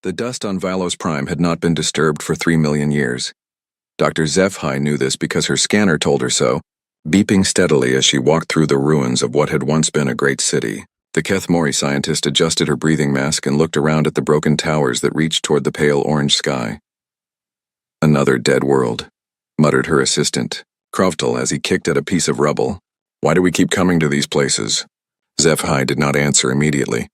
The dust on Valos Prime had not been disturbed for 3 million years. Dr. Zephi knew this because her scanner told her so, beeping steadily as she walked through the ruins of what had once been a great city. The Kethmori scientist adjusted her breathing mask and looked around at the broken towers that reached toward the pale orange sky. "Another dead world," muttered her assistant, Krovtal, as he kicked at a piece of rubble. "Why do we keep coming to these places?" Zephi did not answer immediately.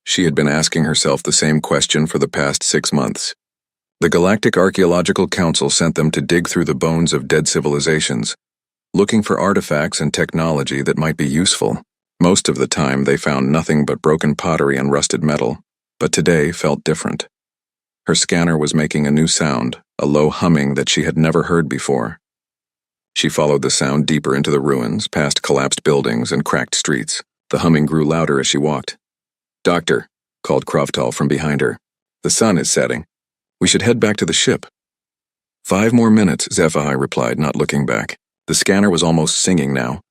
She had been asking herself the same question for the past 6 months. The Galactic Archaeological Council sent them to dig through the bones of dead civilizations, looking for artifacts and technology that might be useful. Most of the time, they found nothing but broken pottery and rusted metal, but today felt different. Her scanner was making a new sound, a low humming that she had never heard before. She followed the sound deeper into the ruins, past collapsed buildings and cracked streets. The humming grew louder as she walked. "Doctor," called Krovtal from behind her. "The sun is setting. We should head back to the ship." 5 more minutes, Zephi replied, not looking back. The scanner was almost singing now,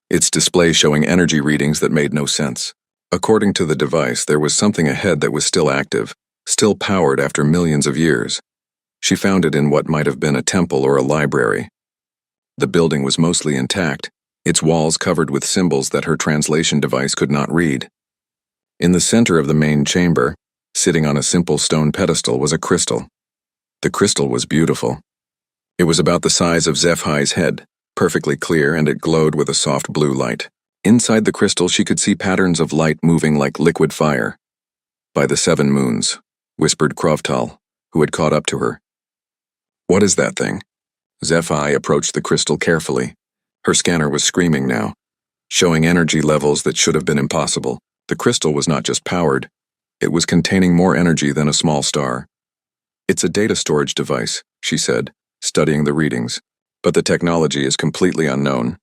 its display showing energy readings that made no sense. According to the device, there was something ahead that was still active, still powered after millions of years. She found it in what might have been a temple or a library. The building was mostly intact, its walls covered with symbols that her translation device could not read. In the center of the main chamber, sitting on a simple stone pedestal, was a crystal. The crystal was beautiful. It was about the size of Zephi's head, perfectly clear, and it glowed with a soft blue light. Inside the crystal she could see patterns of light moving like liquid fire. "By the 7 moons," whispered Krovtal, who had caught up to her. "What is that thing?" Zephi approached the crystal carefully. Her scanner was screaming now, showing energy levels that should have been impossible. The crystal was not just powered, it was containing more energy than a small star. "It's a data storage device," she said, studying the readings. "But the technology is completely unknown.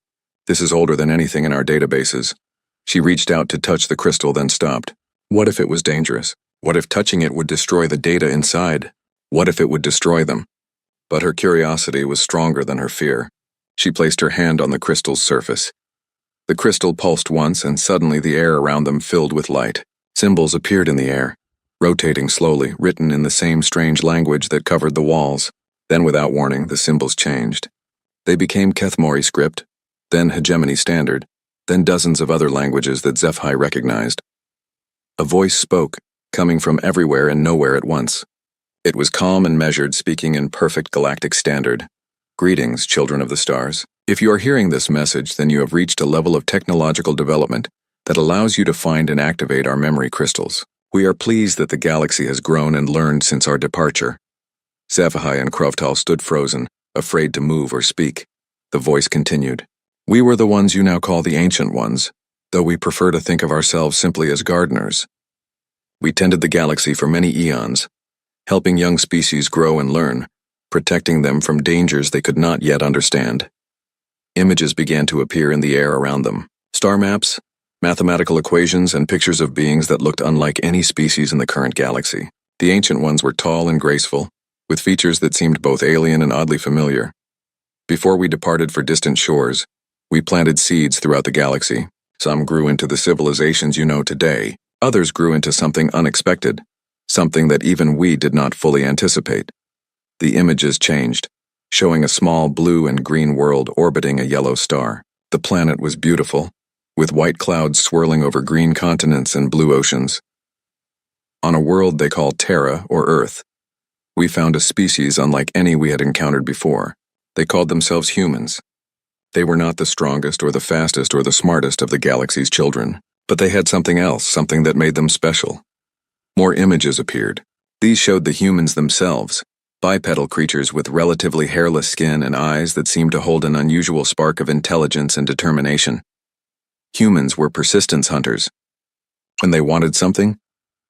This is older than anything in our databases." She reached out to touch the crystal, then stopped. What if it was dangerous? What if touching it would destroy the data inside? What if it would destroy them? But her curiosity was stronger than her fear. She placed her hand on the crystal's surface. The crystal pulsed once, and suddenly the air around them filled with light. Symbols appeared in the air, rotating slowly, written in the same strange language that covered the walls. Then, without warning, the symbols changed. They became Kethmori script, then Hegemony Standard, then dozens of other languages that Zephi recognized. A voice spoke, coming from everywhere and nowhere at once. It was calm and measured, speaking in perfect galactic standard. "Greetings, children of the stars. If you are hearing this message, then you have reached a level of technological development that allows you to find and activate our memory crystals. We are pleased that the galaxy has grown and learned since our departure." Zephi and Krovtal stood frozen, afraid to move or speak. The voice continued. "We were the ones you now call the Ancient Ones, though we prefer to think of ourselves simply as gardeners. We tended the galaxy for many eons, helping young species grow and learn, protecting them from dangers they could not yet understand." Images began to appear in the air around them. Star maps, mathematical equations, and pictures of beings that looked unlike any species in the current galaxy. The Ancient Ones were tall and graceful, with features that seemed both alien and oddly familiar. Before we departed for distant shores, we planted seeds throughout the galaxy. Some grew into the civilizations you know today. Others grew into something unexpected, something that even we did not fully anticipate. The images changed, showing a small blue and green world orbiting a yellow star. The planet was beautiful, with white clouds swirling over green continents and blue oceans. On a world they called Terra, or Earth, we found a species unlike any we had encountered before. They called themselves humans. They were not the strongest or the fastest or the smartest of the galaxy's children, but they had something else, something that made them special. More images appeared. These showed the humans themselves, bipedal creatures with relatively hairless skin and eyes that seemed to hold an unusual spark of intelligence and determination. Humans were persistence hunters. When they wanted something,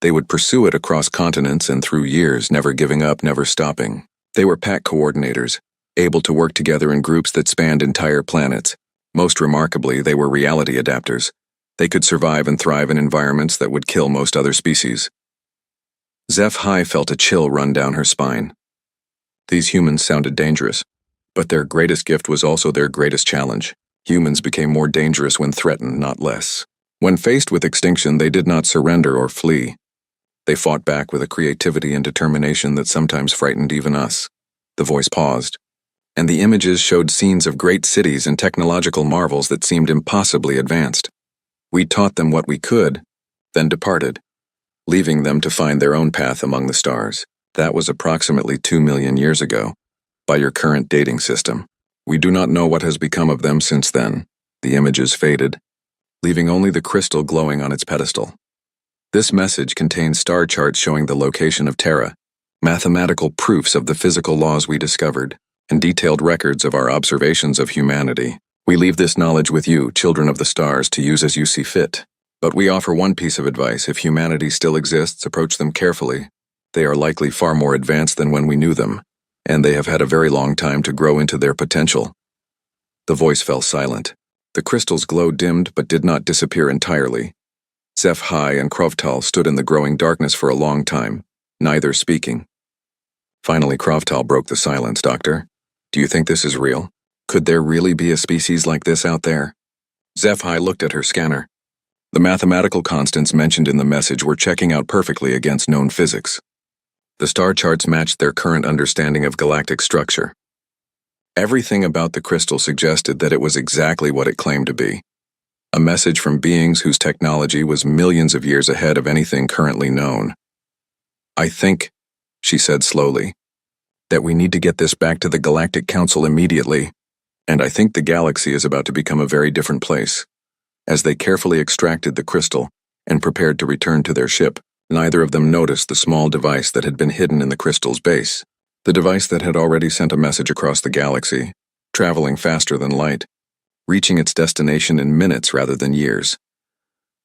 they would pursue it across continents and through years, never giving up, never stopping. They were pack coordinators, able to work together in groups that spanned entire planets. Most remarkably, they were reality adapters. They could survive and thrive in environments that would kill most other species. Zephi felt a chill run down her spine. These humans sounded dangerous, but their greatest gift was also their greatest challenge. Humans became more dangerous when threatened, not less. When faced with extinction, they did not surrender or flee. They fought back with a creativity and determination that sometimes frightened even us. The voice paused, and the images showed scenes of great cities and technological marvels that seemed impossibly advanced. We taught them what we could, then departed, leaving them to find their own path among the stars. That was approximately 2 million years ago, by your current dating system. We do not know what has become of them since then. The images faded, leaving only the crystal glowing on its pedestal. This message contains star charts showing the location of Terra, mathematical proofs of the physical laws we discovered, and detailed records of our observations of humanity. We leave this knowledge with you, children of the stars, to use as you see fit. But we offer one piece of advice: if humanity still exists, approach them carefully. They are likely far more advanced than when we knew them, and they have had a very long time to grow into their potential. The voice fell silent. The crystal's glow dimmed but did not disappear entirely. Zeph-Hi and Krovtal stood in the growing darkness for a long time, neither speaking. Finally, Krovtal broke the silence. Doctor, do you think this is real? Could there really be a species like this out there? Zeph-Hi looked at her scanner. The mathematical constants mentioned in the message were checking out perfectly against known physics. The star charts matched their current understanding of galactic structure. Everything about the crystal suggested that it was exactly what it claimed to be: a message from beings whose technology was millions of years ahead of anything currently known. I think, she said slowly, that we need to get this back to the Galactic Council immediately, and I think the galaxy is about to become a very different place. As they carefully extracted the crystal and prepared to return to their ship, neither of them noticed the small device that had been hidden in the crystal's base. The device that had already sent a message across the galaxy, traveling faster than light, reaching its destination in minutes rather than years.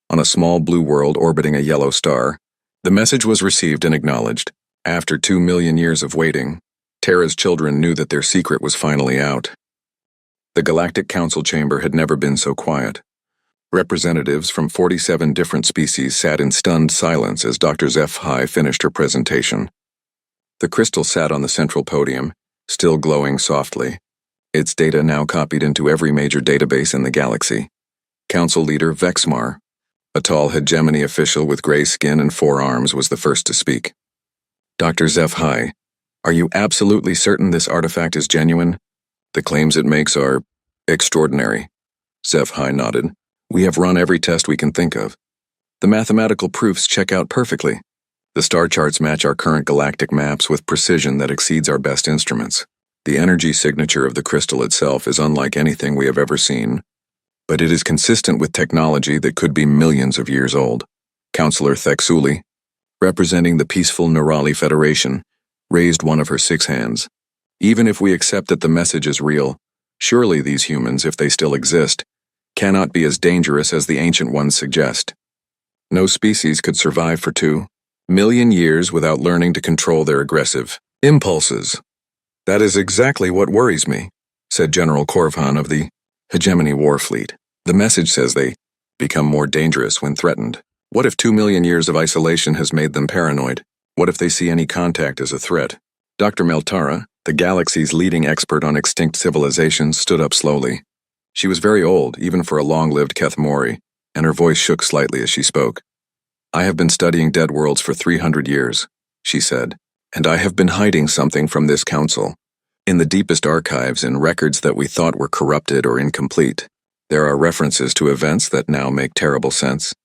On a small blue world orbiting a yellow star, the message was received and acknowledged. After 2 million years of waiting, Terra's children knew that their secret was finally out. The Galactic Council chamber had never been so quiet. Representatives from 47 different species sat in stunned silence as Dr. Zeph-Hi finished her presentation. The crystal sat on the central podium, still glowing softly, its data now copied into every major database in the galaxy. Council leader Vexmar, a tall hegemony official with gray skin and 4 arms, was the first to speak. Dr. Zeph-Hi, are you absolutely certain this artifact is genuine? The claims it makes are extraordinary. Zeph-Hi nodded. We have run every test we can think of. The mathematical proofs check out perfectly. The star charts match our current galactic maps with precision that exceeds our best instruments. The energy signature of the crystal itself is unlike anything we have ever seen, but it is consistent with technology that could be millions of years old. Councillor Thexuli, representing the peaceful Neurali Federation, raised one of her 6 hands. Even if we accept that the message is real, surely these humans, if they still exist, cannot be as dangerous as the ancient ones suggest. No species could survive for 2 million years without learning to control their aggressive impulses. That is exactly what worries me, said General Korvhan of the Hegemony War Fleet. The message says they become more dangerous when threatened. What if 2 million years of isolation has made them paranoid? What if they see any contact as a threat? Dr. Meltara, the galaxy's leading expert on extinct civilizations, stood up slowly. She was very old, even for a long-lived Kethmori, and her voice shook slightly as she spoke. I have been studying dead worlds for 300 years, she said, and I have been hiding something from this council. In the deepest archives and records that we thought were corrupted or incomplete, there are references to events that now make terrible sense.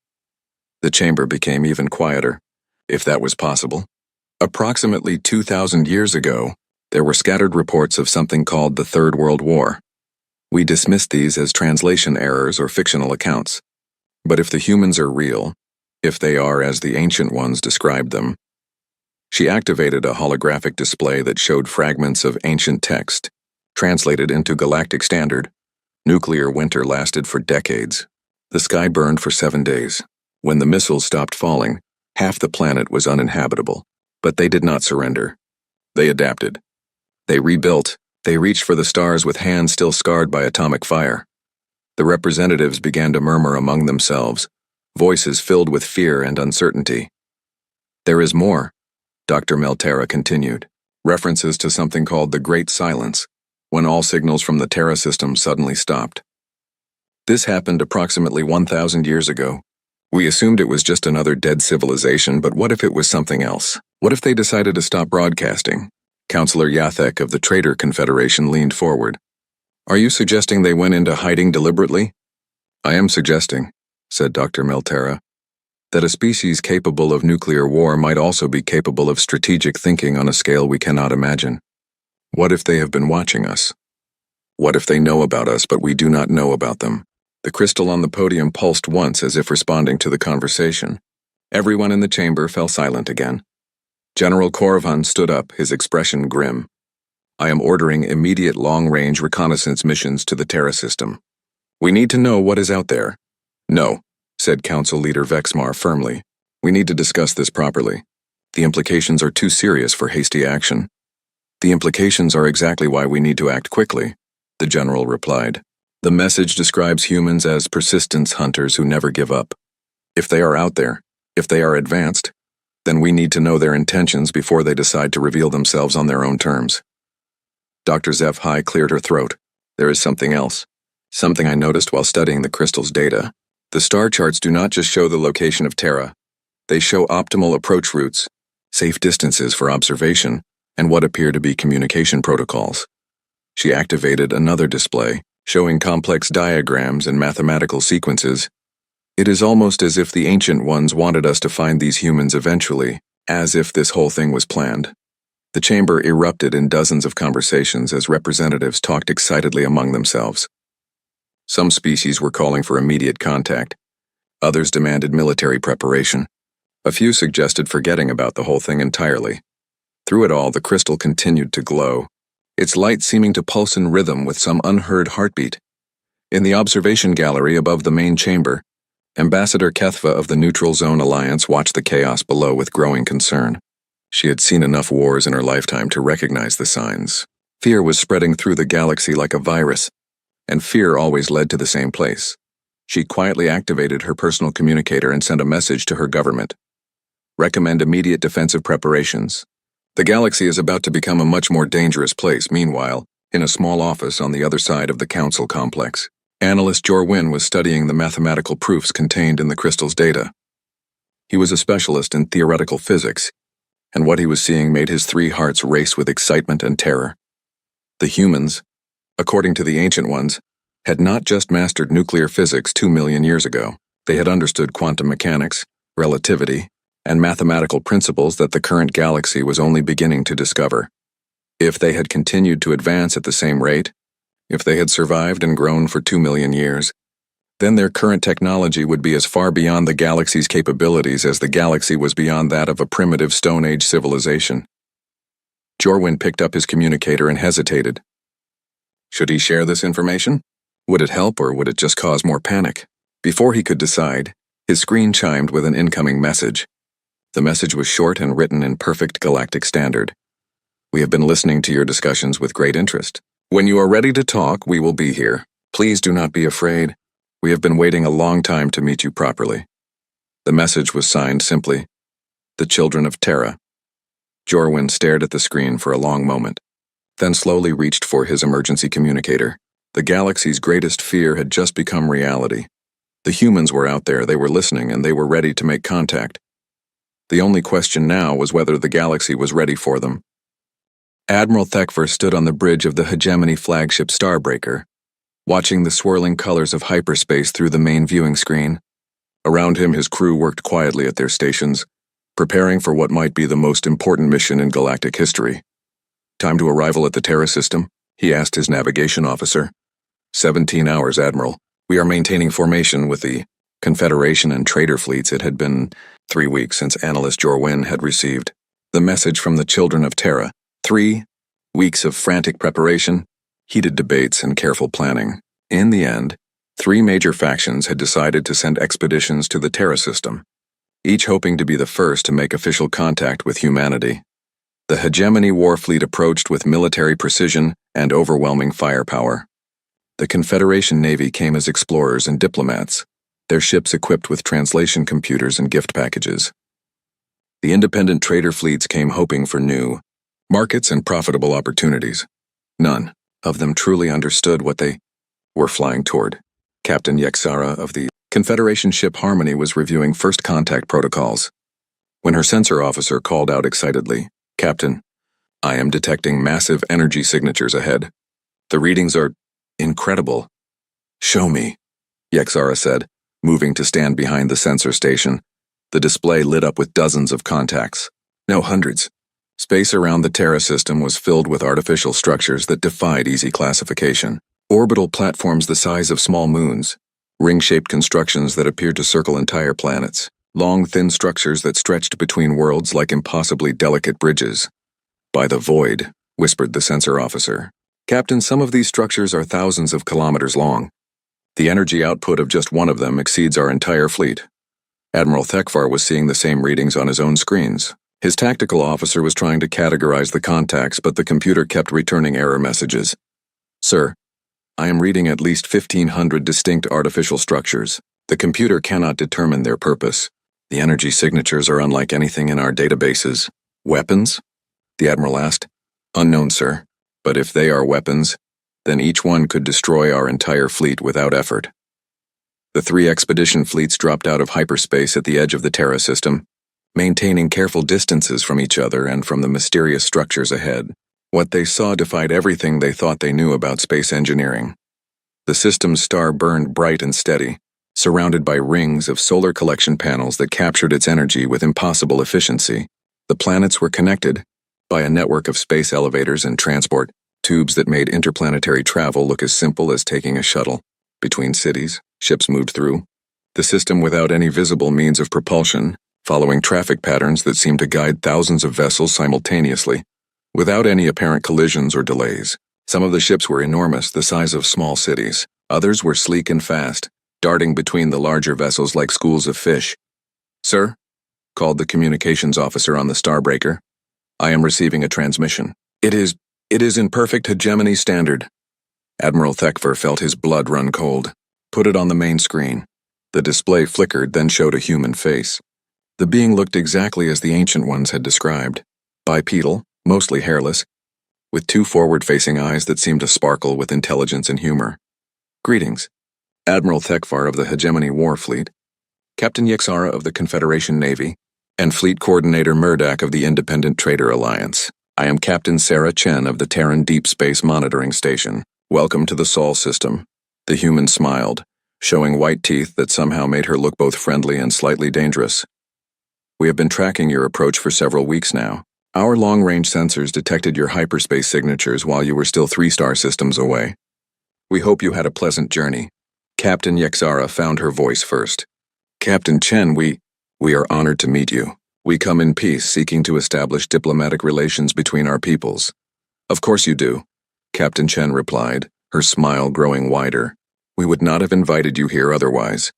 The chamber became even quieter, if that was possible. Approximately 2,000 years ago, there were scattered reports of something called the Third World War. We dismissed these as translation errors or fictional accounts. But if the humans are real, if they are as the ancient ones described them, she activated a holographic display that showed fragments of ancient text, translated into galactic standard. Nuclear winter lasted for decades. The sky burned for 7 days. When the missiles stopped falling, half the planet was uninhabitable. But they did not surrender. They adapted. They rebuilt. They reached for the stars with hands still scarred by atomic fire. The representatives began to murmur among themselves, voices filled with fear and uncertainty. There is more, Dr. Meltara continued. References to something called the Great Silence, when all signals from the Terra system suddenly stopped. This happened approximately 1,000 years ago. We assumed it was just another dead civilization, but what if it was something else? What if they decided to stop broadcasting? Counselor Yathek of the Trader Confederation leaned forward. Are you suggesting they went into hiding deliberately? I am suggesting, said Dr. Melterra, that a species capable of nuclear war might also be capable of strategic thinking on a scale we cannot imagine. What if they have been watching us? What if they know about us but we do not know about them? The crystal on the podium pulsed once as if responding to the conversation. Everyone in the chamber fell silent again. General Korvan stood up, his expression grim. I am ordering immediate long-range reconnaissance missions to the Terra system. We need to know what is out there. No, said Council Leader Vexmar firmly. We need to discuss this properly. The implications are too serious for hasty action. The implications are exactly why we need to act quickly, the general replied. The message describes humans as persistence hunters who never give up. If they are out there, if they are advanced, then we need to know their intentions before they decide to reveal themselves on their own terms. Dr. HFY cleared her throat. There is something else. Something I noticed while studying the crystal's data. The star charts do not just show the location of Terra. They show optimal approach routes, safe distances for observation, and what appear to be communication protocols. She activated another display, showing complex diagrams and mathematical sequences. It is almost as if the Ancient Ones wanted us to find these humans eventually, as if this whole thing was planned. The chamber erupted in dozens of conversations as representatives talked excitedly among themselves. Some species were calling for immediate contact. Others demanded military preparation. A few suggested forgetting about the whole thing entirely. Through it all, the crystal continued to glow, its light seeming to pulse in rhythm with some unheard heartbeat. In the observation gallery above the main chamber, Ambassador Kethva of the Neutral Zone Alliance watched the chaos below with growing concern. She had seen enough wars in her lifetime to recognize the signs. Fear was spreading through the galaxy like a virus, and fear always led to the same place. She quietly activated her personal communicator and sent a message to her government. Recommend immediate defensive preparations. The galaxy is about to become a much more dangerous place. Meanwhile, in a small office on the other side of the council complex, analyst Jorwin was studying the mathematical proofs contained in the crystal's data. He was a specialist in theoretical physics, and what he was seeing made his three hearts race with excitement and terror. The humans, according to the Ancient Ones, had not just mastered nuclear physics 2 million years ago. They had understood quantum mechanics, relativity, and mathematical principles that the current galaxy was only beginning to discover. If they had continued to advance at the same rate, if they had survived and grown for 2 million years, then their current technology would be as far beyond the galaxy's capabilities as the galaxy was beyond that of a primitive Stone Age civilization. Jorwin picked up his communicator and hesitated. Should he share this information? Would it help or would it just cause more panic? Before he could decide, his screen chimed with an incoming message. The message was short and written in perfect galactic standard. We have been listening to your discussions with great interest. When you are ready to talk, we will be here. Please do not be afraid. We have been waiting a long time to meet you properly. The message was signed simply, The Children of Terra. Jorwin stared at the screen for a long moment, then slowly reached for his emergency communicator. The galaxy's greatest fear had just become reality. The humans were out there, they were listening, and they were ready to make contact. The only question now was whether the galaxy was ready for them. Admiral Thekver stood on the bridge of the Hegemony flagship Starbreaker, watching the swirling colors of hyperspace through the main viewing screen. Around him, his crew worked quietly at their stations, preparing for what might be the most important mission in galactic history. Time to arrival at the Terra system? He asked his navigation officer. 17 hours, Admiral. We are maintaining formation with the Confederation and Trader fleets. It had been 3 weeks since Analyst Jorwin had received the message from the Children of Terra. 3 weeks of frantic preparation, heated debates, and careful planning. In the end, 3 major factions had decided to send expeditions to the Terra system, each hoping to be the first to make official contact with humanity. The Hegemony war fleet approached with military precision and overwhelming firepower. The Confederation Navy came as explorers and diplomats, their ships equipped with translation computers and gift packages. The independent trader fleets came hoping for new markets and profitable opportunities. None of them truly understood what they were flying toward. Captain Yexara of the Confederation ship Harmony was reviewing first contact protocols when her sensor officer called out excitedly, "Captain, I am detecting massive energy signatures ahead. The readings are incredible." "Show me," Yexara said, moving to stand behind the sensor station. The display lit up with dozens of contacts. No, hundreds. Space around the Terra system was filled with artificial structures that defied easy classification. Orbital platforms the size of small moons, ring-shaped constructions that appeared to circle entire planets, long, thin structures that stretched between worlds like impossibly delicate bridges. "By the void," whispered the sensor officer. "Captain, some of these structures are thousands of kilometers long. The energy output of just one of them exceeds our entire fleet." Admiral Thekvar was seeing the same readings on his own screens. His tactical officer was trying to categorize the contacts, but the computer kept returning error messages. "Sir, I am reading at least 1,500 distinct artificial structures. The computer cannot determine their purpose. The energy signatures are unlike anything in our databases." "Weapons?" the Admiral asked. "Unknown, sir. But if they are weapons, then each one could destroy our entire fleet without effort." The 3 expedition fleets dropped out of hyperspace at the edge of the Terra system, maintaining careful distances from each other and from the mysterious structures ahead. What they saw defied everything they thought they knew about space engineering. The system's star burned bright and steady, surrounded by rings of solar collection panels that captured its energy with impossible efficiency. The planets were connected by a network of space elevators and transport tubes that made interplanetary travel look as simple as taking a shuttle. Between cities, ships moved through the system without any visible means of propulsion, following traffic patterns that seemed to guide thousands of vessels simultaneously, without any apparent collisions or delays. Some of the ships were enormous, the size of small cities. Others were sleek and fast, darting between the larger vessels like schools of fish. "Sir," called the communications officer on the Starbreaker, "I am receiving a transmission. It is in perfect hegemony standard." Admiral Thekvar felt his blood run cold. "Put it on the main screen." The display flickered, then showed a human face. The being looked exactly as the ancient ones had described. Bipedal, mostly hairless, with 2 forward-facing eyes that seemed to sparkle with intelligence and humor. "Greetings. Admiral Thekvar of the Hegemony War Fleet, Captain Yexara of the Confederation Navy, and Fleet Coordinator Murdak of the Independent Trader Alliance. I am Captain Sarah Chen of the Terran Deep Space Monitoring Station. Welcome to the Sol system." The human smiled, showing white teeth that somehow made her look both friendly and slightly dangerous. "We have been tracking your approach for several weeks now. Our long-range sensors detected your hyperspace signatures while you were still 3-star systems away. We hope you had a pleasant journey." Captain Yexara found her voice first. "Captain Chen, we are honored to meet you. We come in peace, seeking to establish diplomatic relations between our peoples." "Of course you do," Captain Chen replied, her smile growing wider. "We would not have invited you here otherwise.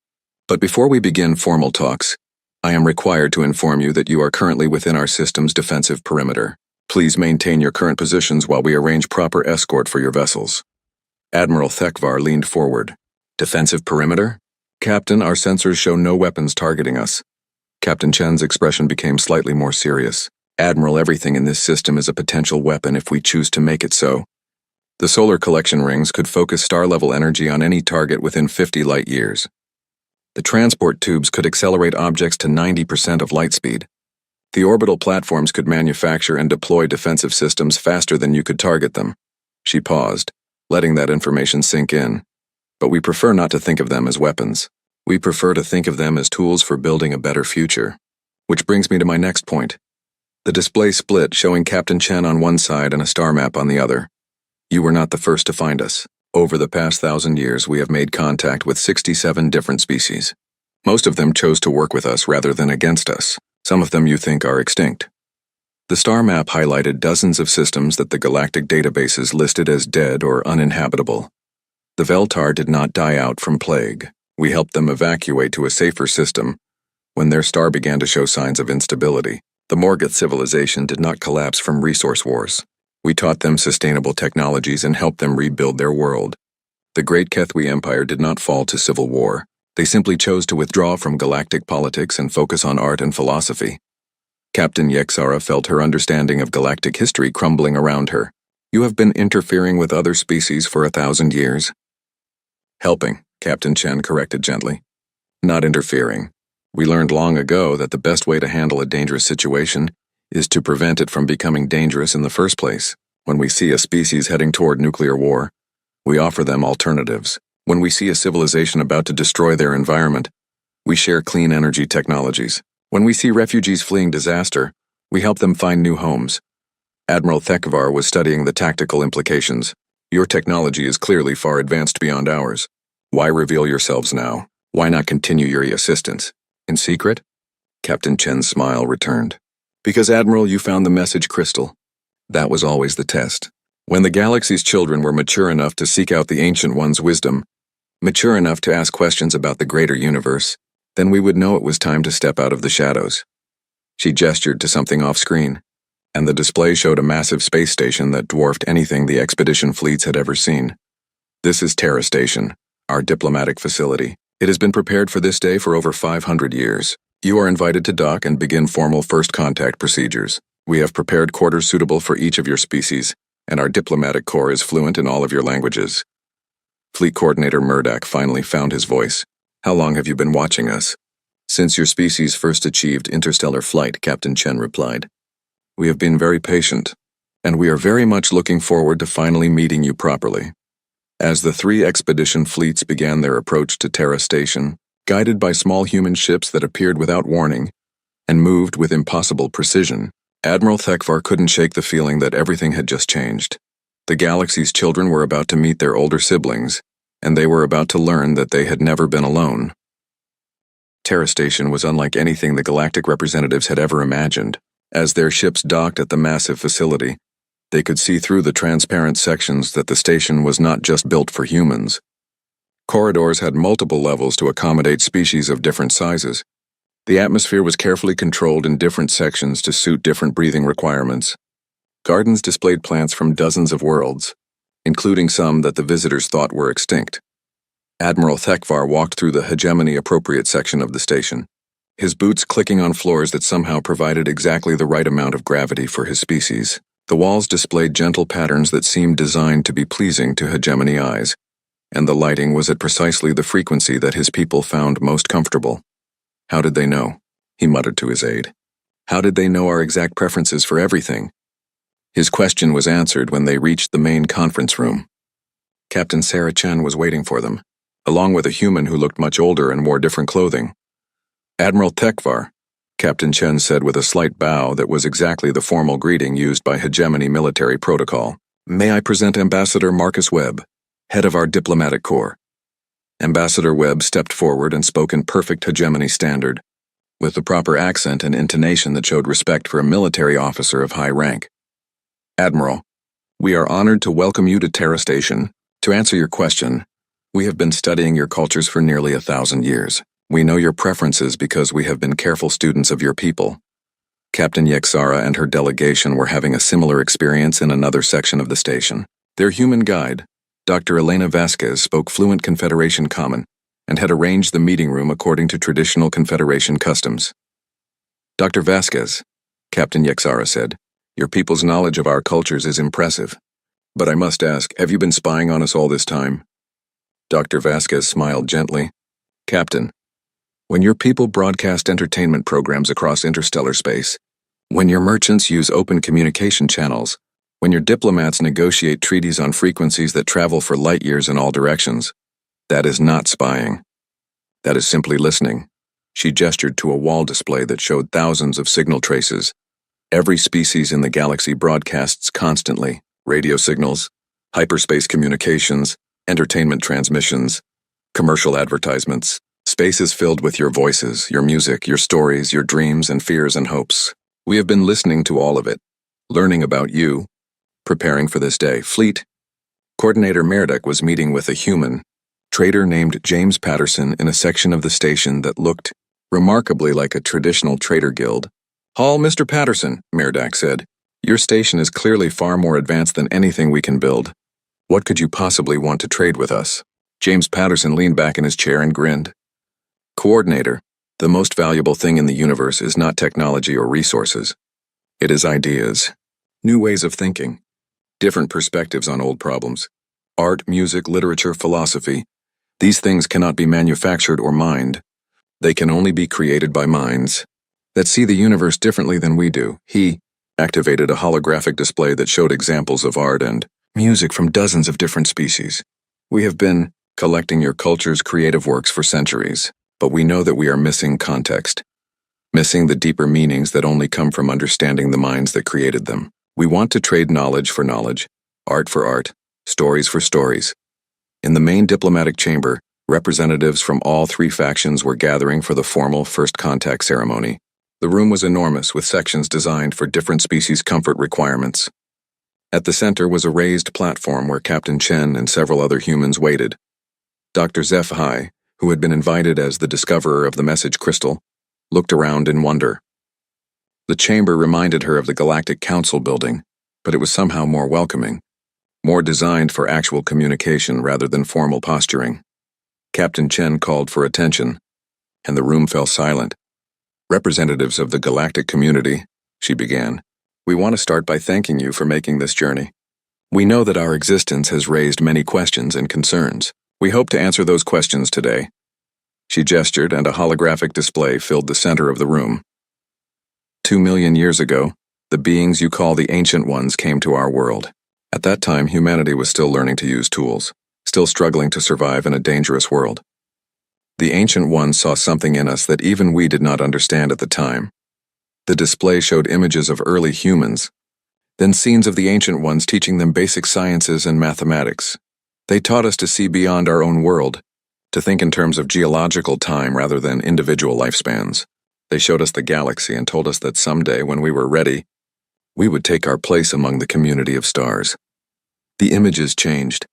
But before we begin formal talks, I am required to inform you that you are currently within our system's defensive perimeter. Please maintain your current positions while we arrange proper escort for your vessels." Admiral Thekvar leaned forward. "Defensive perimeter? Captain, our sensors show no weapons targeting us." Captain Chen's expression became slightly more serious. "Admiral, everything in this system is a potential weapon if we choose to make it so. The solar collection rings could focus star-level energy on any target within 50 light years. The transport tubes could accelerate objects to 90% of light speed. The orbital platforms could manufacture and deploy defensive systems faster than you could target them." She paused, letting that information sink in. "But we prefer not to think of them as weapons. We prefer to think of them as tools for building a better future. Which brings me to my next point." The display split, showing Captain Chen on one side and a star map on the other. "You were not the first to find us. Over the past 1,000 years, we have made contact with 67 different species. Most of them chose to work with us rather than against us. Some of them you think are extinct." The star map highlighted dozens of systems that the galactic databases listed as dead or uninhabitable. The Veltar did not die out from plague. We helped them evacuate to a safer system when their star began to show signs of instability. The Morgoth civilization did not collapse from resource wars. We taught them sustainable technologies and helped them rebuild their world. The Great Kethwi Empire did not fall to civil war. They simply chose to withdraw from galactic politics and focus on art and philosophy. Captain Yexara felt her understanding of galactic history crumbling around her. "You have been interfering with other species for 1,000 years." "Helping," Captain Chen corrected gently. not interfering. We learned long ago that the best way to handle a dangerous situation is to prevent it from becoming dangerous in the first place. When we see a species heading toward nuclear war, we offer them alternatives. When we see a civilization about to destroy their environment, we share clean energy technologies. When we see refugees fleeing disaster, we help them find new homes. Admiral Thekvar was studying the tactical implications. Your technology is clearly far advanced beyond ours. Why reveal yourselves now? Why not continue your assistance? In secret? Captain Chen's smile returned. Because, Admiral, you found the message crystal. That was always the test. When the galaxy's children were mature enough to seek out the Ancient One's wisdom, mature enough to ask questions about the greater universe, then we would know it was time to step out of the shadows. She gestured to something off-screen, and the display showed a massive space station that dwarfed anything the expedition fleets had ever seen. This is Terra Station, our diplomatic facility. It has been prepared for this day for over 500 years. You are invited to dock and begin formal first contact procedures. We have prepared quarters suitable for each of your species, and our diplomatic corps is fluent in all of your languages. Fleet Coordinator Murdoch finally found his voice. How long have you been watching us? Since your species first achieved interstellar flight, Captain Chen replied. We have been very patient, and we are very much looking forward to finally meeting you properly. As the three expedition fleets began their approach to Terra Station, guided by small human ships that appeared without warning and moved with impossible precision, Admiral Thekvar couldn't shake the feeling that everything had just changed. The galaxy's children were about to meet their older siblings, and they were about to learn that they had never been alone. Terra Station was unlike anything the galactic representatives had ever imagined. As their ships docked at the massive facility, they could see through the transparent sections that the station was not just built for humans. Corridors had multiple levels to accommodate species of different sizes. The atmosphere was carefully controlled in different sections to suit different breathing requirements. Gardens displayed plants from dozens of worlds, including some that the visitors thought were extinct. Admiral Thekvar walked through the hegemony-appropriate section of the station, his boots clicking on floors that somehow provided exactly the right amount of gravity for his species. The walls displayed gentle patterns that seemed designed to be pleasing to hegemony eyes, and the lighting was at precisely the frequency that his people found most comfortable. How did they know? He muttered to his aide. How did they know our exact preferences for everything? His question was answered when they reached the main conference room. Captain Sarah Chen was waiting for them, along with a human who looked much older and wore different clothing. Admiral Thekvar, Captain Chen said with a slight bow that was exactly the formal greeting used by hegemony military protocol. May I present Ambassador Marcus Webb, head of our diplomatic corps. Ambassador Webb stepped forward and spoke in perfect hegemony standard, with the proper accent and intonation that showed respect for a military officer of high rank. Admiral, we are honored to welcome you to Terra Station. To answer your question, we have been studying your cultures for nearly 1,000 years. We know your preferences because we have been careful students of your people. Captain Yexara and her delegation were having a similar experience in another section of the station. Their human guide, Dr. Elena Vasquez, spoke fluent Confederation Common and had arranged the meeting room according to traditional Confederation customs. Dr. Vasquez, Captain Yexara said, your people's knowledge of our cultures is impressive. But I must ask, have you been spying on us all this time? Dr. Vasquez smiled gently. Captain, when your people broadcast entertainment programs across interstellar space, when your merchants use open communication channels, when your diplomats negotiate treaties on frequencies that travel for light years in all directions, that is not spying. That is simply listening. She gestured to a wall display that showed thousands of signal traces. Every species in the galaxy broadcasts constantly: radio signals, hyperspace communications, entertainment transmissions, commercial advertisements. Space is filled with your voices, your music, your stories, your dreams and fears and hopes. We have been listening to all of it, learning about you, preparing for this day. Fleet Coordinator Murdoch was meeting with a human trader named James Patterson in a section of the station that looked remarkably like a traditional trader guild. Hall, Mr. Patterson, Murdoch said. Your station is clearly far more advanced than anything we can build. What could you possibly want to trade with us? James Patterson leaned back in his chair and grinned. Coordinator, the most valuable thing in the universe is not technology or resources. It is ideas, new ways of thinking, different perspectives on old problems. Art, music, literature, philosophy. These things cannot be manufactured or mined, They can only be created by minds that see the universe differently than we do. He activated a holographic display that showed examples of art and music from dozens of different species. We have been collecting your culture's creative works for centuries, but we know that we are missing context, missing the deeper meanings that only come from understanding the minds that created them. We want to trade knowledge for knowledge, art for art, stories for stories. In the main diplomatic chamber, representatives from all three factions were gathering for the formal first contact ceremony. The room was enormous, with sections designed for different species' comfort requirements. At the center was a raised platform where Captain Chen and several other humans waited. Dr. HFY, who had been invited as the discoverer of the message crystal, looked around in wonder. The chamber reminded her of the Galactic Council building, but it was somehow more welcoming, more designed for actual communication rather than formal posturing. Captain Chen called for attention, and the room fell silent. "Representatives of the galactic community," she began, "we want to start by thanking you for making this journey. We know that our existence has raised many questions and concerns. We hope to answer those questions today." She gestured, and a holographic display filled the center of the room. 2 million years ago, the beings you call the Ancient Ones came to our world. At that time, humanity was still learning to use tools, still struggling to survive in a dangerous world. The Ancient Ones saw something in us that even we did not understand at the time. The display showed images of early humans, then scenes of the Ancient Ones teaching them basic sciences and mathematics. They taught us to see beyond our own world, to think in terms of geological time rather than individual lifespans. They showed us the galaxy and told us that someday, when we were ready, we would take our place among the community of stars. The images changed,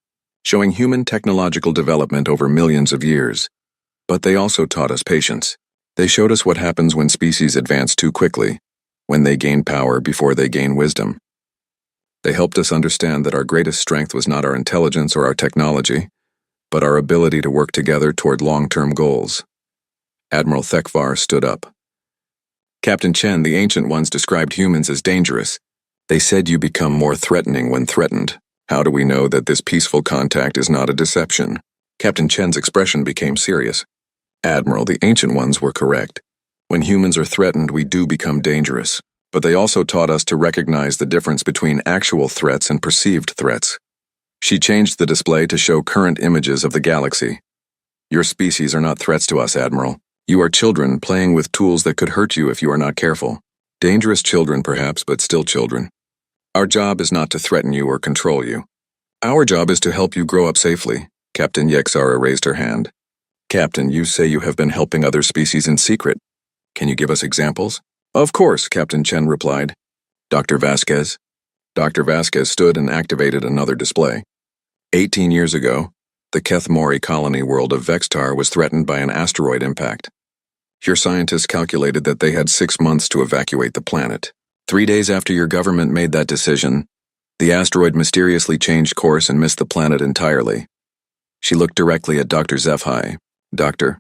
showing human technological development over millions of years. But they also taught us patience. They showed us what happens when species advance too quickly, when they gain power before they gain wisdom. They helped us understand that our greatest strength was not our intelligence or our technology, but our ability to work together toward long-term goals. Admiral Thekvar stood up. "Captain Chen, the Ancient Ones described humans as dangerous. They said you become more threatening when threatened. How do we know that this peaceful contact is not a deception?" Captain Chen's expression became serious. "Admiral, the Ancient Ones were correct. When humans are threatened, we do become dangerous. But they also taught us to recognize the difference between actual threats and perceived threats." She changed the display to show current images of the galaxy. "Your species are not threats to us, Admiral. You are children playing with tools that could hurt you if you are not careful. Dangerous children, perhaps, but still children. Our job is not to threaten you or control you. Our job is to help you grow up safely." Captain Yexara raised her hand. "Captain, you say you have been helping other species in secret. Can you give us examples?" "Of course," Captain Chen replied. "Dr. Vasquez?" Dr. Vasquez stood and activated another display. 18 years ago, the Kethmori colony world of Vextar was threatened by an asteroid impact. Your scientists calculated that they had 6 months to evacuate the planet. 3 days after your government made that decision, the asteroid mysteriously changed course and missed the planet entirely. She looked directly at Dr. HFY. "Doctor,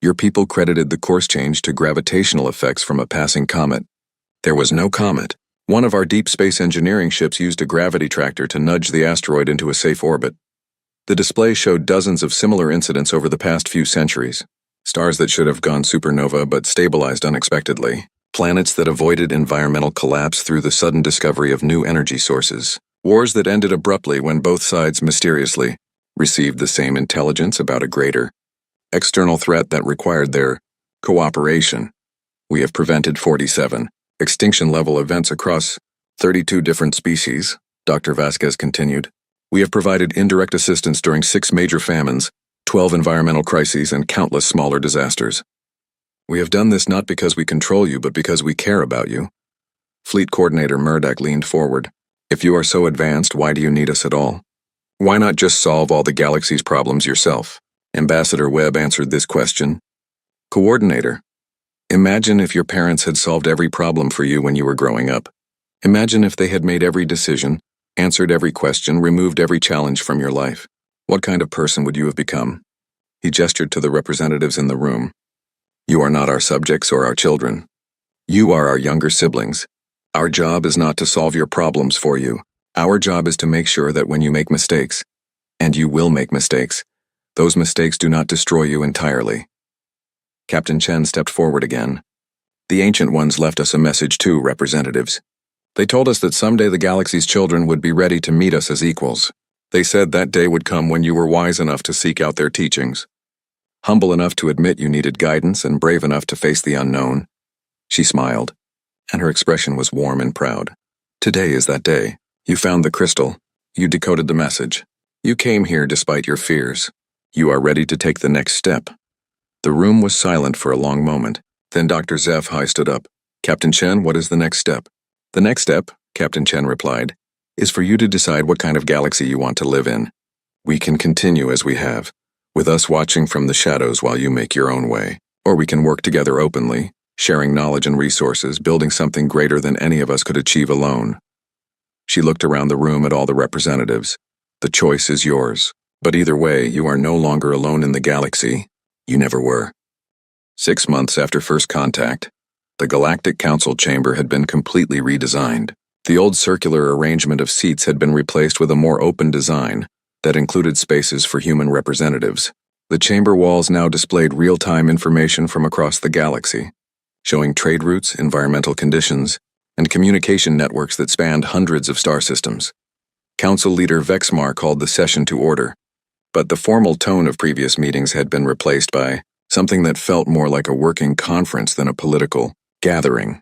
your people credited the course change to gravitational effects from a passing comet. There was no comet. One of our deep space engineering ships used a gravity tractor to nudge the asteroid into a safe orbit." The display showed dozens of similar incidents over the past few centuries. Stars that should have gone supernova but stabilized unexpectedly. Planets that avoided environmental collapse through the sudden discovery of new energy sources. Wars that ended abruptly when both sides mysteriously received the same intelligence about a greater external threat that required their cooperation. We have prevented 47 extinction-level events across 32 different species, Dr. Vasquez continued. We have provided indirect assistance during 6 major famines, 12 environmental crises, and countless smaller disasters. We have done this not because we control you, but because we care about you. Fleet Coordinator Murdoch leaned forward. If you are so advanced, why do you need us at all? Why not just solve all the galaxy's problems yourself? Ambassador Webb answered this question. Coordinator, imagine if your parents had solved every problem for you when you were growing up. Imagine if they had made every decision, answered every question, removed every challenge from your life. What kind of person would you have become? He gestured to the representatives in the room. You are not our subjects or our children. You are our younger siblings. Our job is not to solve your problems for you. Our job is to make sure that when you make mistakes, and you will make mistakes, those mistakes do not destroy you entirely. Captain Chen stepped forward again. The Ancient Ones left us a message too, representatives. They told us that someday the galaxy's children would be ready to meet us as equals. They said that day would come when you were wise enough to seek out their teachings, humble enough to admit you needed guidance, and brave enough to face the unknown. She smiled, and her expression was warm and proud. Today is that day. You found the crystal. You decoded the message. You came here despite your fears. You are ready to take the next step. The room was silent for a long moment. Then Dr. HFY stood up. Captain Chen, what is the next step? The next step, Captain Chen replied, is for you to decide what kind of galaxy you want to live in. We can continue as we have, with us watching from the shadows while you make your own way. Or we can work together openly, sharing knowledge and resources, building something greater than any of us could achieve alone. She looked around the room at all the representatives. The choice is yours. But either way, you are no longer alone in the galaxy. You never were. 6 months after first contact, the Galactic Council chamber had been completely redesigned. The old circular arrangement of seats had been replaced with a more open design that included spaces for human representatives. The chamber walls now displayed real-time information from across the galaxy, showing trade routes, environmental conditions, and communication networks that spanned hundreds of star systems. Council leader Vexmar called the session to order, but the formal tone of previous meetings had been replaced by something that felt more like a working conference than a political gathering.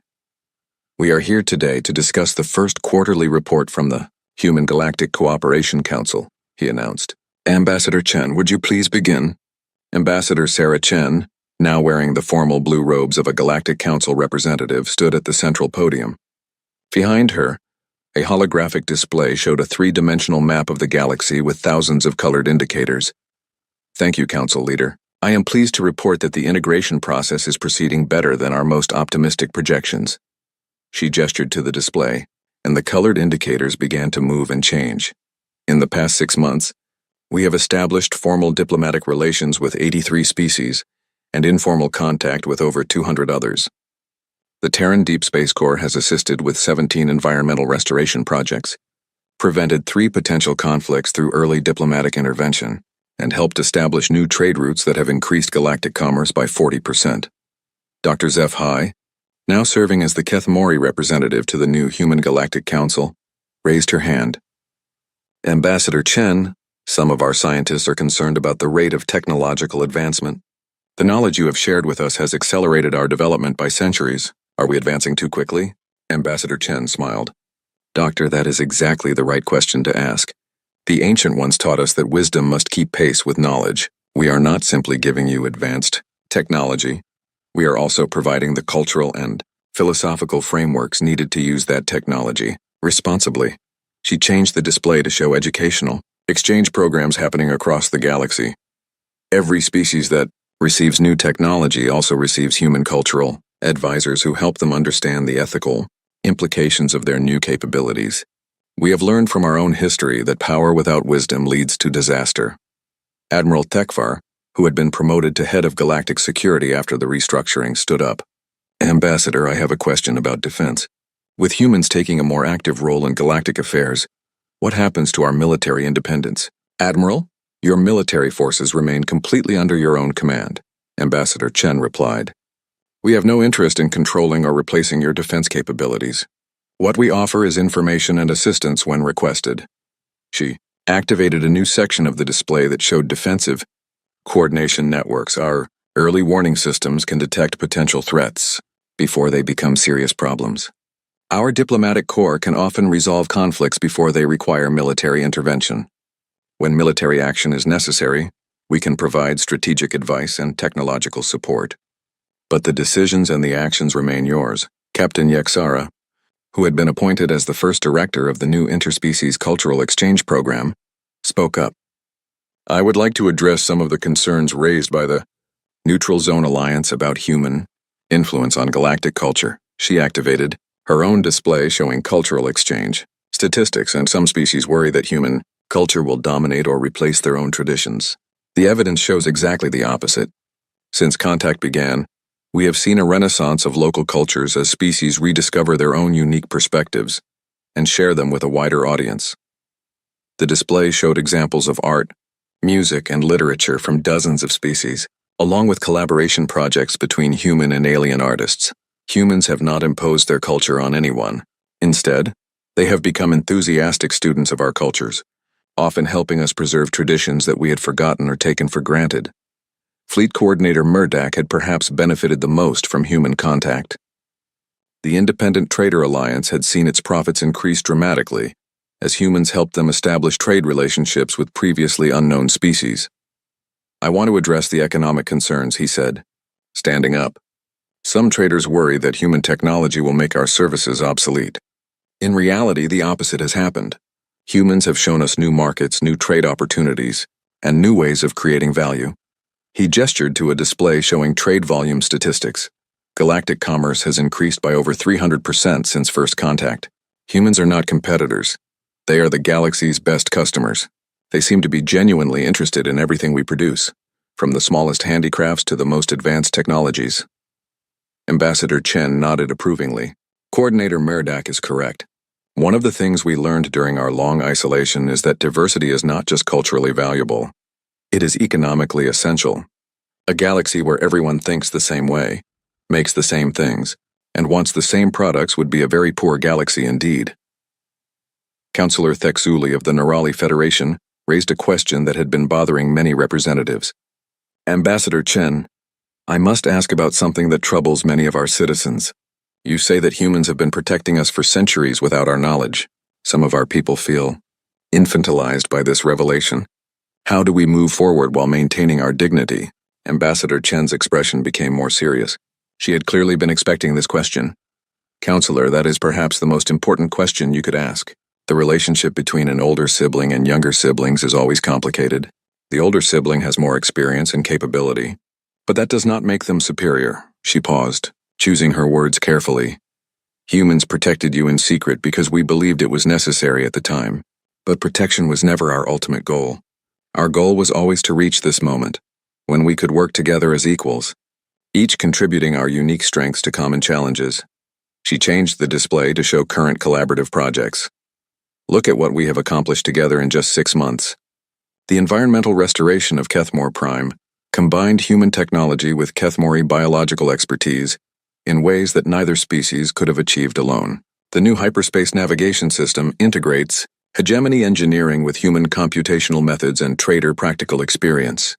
We are here today to discuss the first quarterly report from the Human Galactic Cooperation Council, he announced. Ambassador Chen, would you please begin? Ambassador Sarah Chen, now wearing the formal blue robes of a Galactic Council representative, stood at the central podium. Behind her, a holographic display showed a 3-dimensional map of the galaxy with thousands of colored indicators. Thank you, Council Leader. I am pleased to report that the integration process is proceeding better than our most optimistic projections. She gestured to the display, and the colored indicators began to move and change. In the past 6 months, we have established formal diplomatic relations with 83 species and informal contact with over 200 others. The Terran Deep Space Corps has assisted with 17 environmental restoration projects, prevented 3 potential conflicts through early diplomatic intervention, and helped establish new trade routes that have increased galactic commerce by 40%. Dr. HFY, now serving as the Keth Mori representative to the new Human Galactic Council, raised her hand. Ambassador Chen, some of our scientists are concerned about the rate of technological advancement. The knowledge you have shared with us has accelerated our development by centuries. Are we advancing too quickly? Ambassador Chen smiled. Doctor, that is exactly the right question to ask. The Ancient Ones taught us that wisdom must keep pace with knowledge. We are not simply giving you advanced technology. We are also providing the cultural and philosophical frameworks needed to use that technology responsibly. She changed the display to show educational exchange programs happening across the galaxy. Every species that receives new technology also receives human cultural advisors who help them understand the ethical implications of their new capabilities. We have learned from our own history that power without wisdom leads to disaster. Admiral Tekvar, who had been promoted to head of galactic security after the restructuring, stood up. Ambassador, I have a question about defense. With humans taking a more active role in galactic affairs, what happens to our military independence? Admiral, your military forces remain completely under your own command, Ambassador Chen replied. We have no interest in controlling or replacing your defense capabilities. What we offer is information and assistance when requested. She activated a new section of the display that showed defensive coordination networks. Our early warning systems can detect potential threats before they become serious problems. Our diplomatic corps can often resolve conflicts before they require military intervention. When military action is necessary, we can provide strategic advice and technological support. But the decisions and the actions remain yours. Captain Yexara, who had been appointed as the first director of the new interspecies cultural exchange program, spoke up. I would like to address some of the concerns raised by the Neutral Zone Alliance about human influence on galactic culture. She activated her own display showing cultural exchange statistics, and some species worry that human culture will dominate or replace their own traditions. The evidence shows exactly the opposite. Since contact began, we have seen a renaissance of local cultures as species rediscover their own unique perspectives and share them with a wider audience. The display showed examples of art, music, and literature from dozens of species, Along with collaboration projects between human and alien artists, humans have not imposed their culture on anyone. Instead, they have become enthusiastic students of our cultures, often helping us preserve traditions that we had forgotten or taken for granted. Fleet Coordinator Murdak had perhaps benefited the most from human contact. The Independent Trader Alliance had seen its profits increase dramatically as humans helped them establish trade relationships with previously unknown species. "I want to address the economic concerns," he said, standing up. "Some traders worry that human technology will make our services obsolete. In reality, the opposite has happened. Humans have shown us new markets, new trade opportunities, and new ways of creating value." He gestured to a display showing trade volume statistics. Galactic commerce has increased by over 300% since first contact. Humans are not competitors. They are the galaxy's best customers. They seem to be genuinely interested in everything we produce, from the smallest handicrafts to the most advanced technologies. Ambassador Chen nodded approvingly. Coordinator Murdak is correct. One of the things we learned during our long isolation is that diversity is not just culturally valuable. It is economically essential. A galaxy where everyone thinks the same way, makes the same things, and wants the same products would be a very poor galaxy indeed. Councillor Thexuli of the Nerali Federation raised a question that had been bothering many representatives. "Ambassador Chen, I must ask about something that troubles many of our citizens. You say that humans have been protecting us for centuries without our knowledge. Some of our people feel infantilized by this revelation. How do we move forward while maintaining our dignity?" Ambassador Chen's expression became more serious. She had clearly been expecting this question. "Counselor, that is perhaps the most important question you could ask. The relationship between an older sibling and younger siblings is always complicated. The older sibling has more experience and capability, but that does not make them superior." She paused, choosing her words carefully. "Humans protected you in secret because we believed it was necessary at the time, but protection was never our ultimate goal. Our goal was always to reach this moment, when we could work together as equals, each contributing our unique strengths to common challenges." She changed the display to show current collaborative projects. "Look at what we have accomplished together in just 6 months. The environmental restoration of Kethmore Prime combined human technology with Kethmori biological expertise in ways that neither species could have achieved alone. The new hyperspace navigation system integrates hegemony engineering with human computational methods and trader practical experience.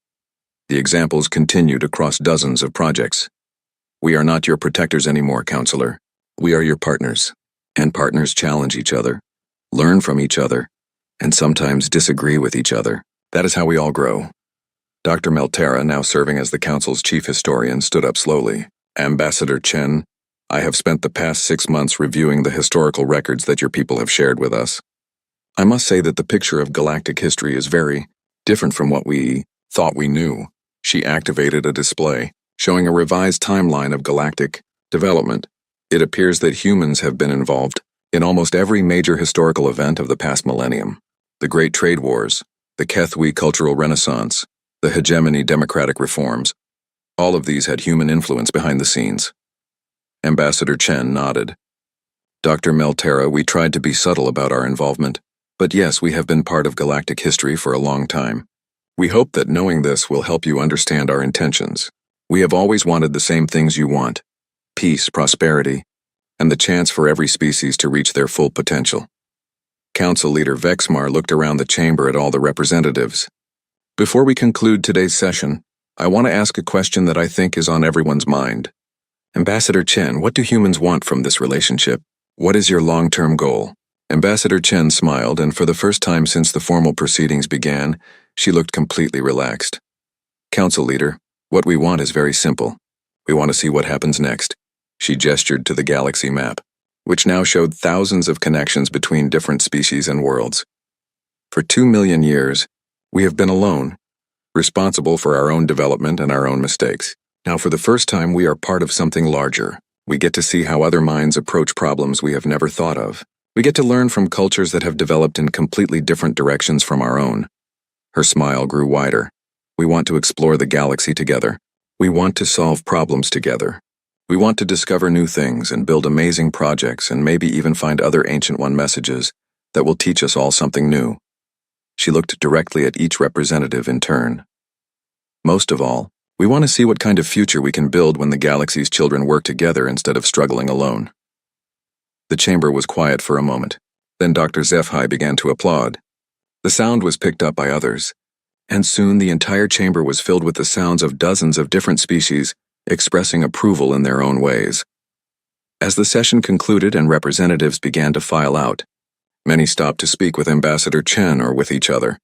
The examples continued across dozens of projects. We are not your protectors anymore, Counselor. We are your partners. And partners challenge each other, learn from each other, and sometimes disagree with each other. That is how we all grow." Dr. Melterra, now serving as the Council's chief historian, stood up slowly. "Ambassador Chen, I have spent the past 6 months reviewing the historical records that your people have shared with us. I must say that the picture of galactic history is very different from what we thought we knew." She activated a display, showing a revised timeline of galactic development. "It appears that humans have been involved in almost every major historical event of the past millennium. The Great Trade Wars, the Kethwi Cultural Renaissance, the hegemony democratic reforms. All of these had human influence behind the scenes." Ambassador Chen nodded. "Dr. Melterra, we tried to be subtle about our involvement. But yes, we have been part of galactic history for a long time. We hope that knowing this will help you understand our intentions. We have always wanted the same things you want: peace, prosperity, and the chance for every species to reach their full potential." Council Leader Vexmar looked around the chamber at all the representatives. "Before we conclude today's session, I want to ask a question that I think is on everyone's mind. Ambassador Chen, what do humans want from this relationship? What is your long-term goal?" Ambassador Chen smiled, and for the first time since the formal proceedings began, she looked completely relaxed. "Council Leader, what we want is very simple. We want to see what happens next." She gestured to the galaxy map, which now showed thousands of connections between different species and worlds. "For 2 million years, we have been alone, responsible for our own development and our own mistakes. Now, for the first time, we are part of something larger. We get to see how other minds approach problems we have never thought of. We get to learn from cultures that have developed in completely different directions from our own." Her smile grew wider. "We want to explore the galaxy together. We want to solve problems together. We want to discover new things and build amazing projects and maybe even find other Ancient One messages that will teach us all something new." She looked directly at each representative in turn. "Most of all, We want to see what kind of future we can build when the galaxy's children work together instead of struggling alone." The chamber was quiet for a moment. Then Dr. Zephi began to applaud. The sound was picked up by others, and soon the entire chamber was filled with the sounds of dozens of different species expressing approval in their own ways. As the session concluded and representatives began to file out, many stopped to speak with Ambassador Chen or with each other.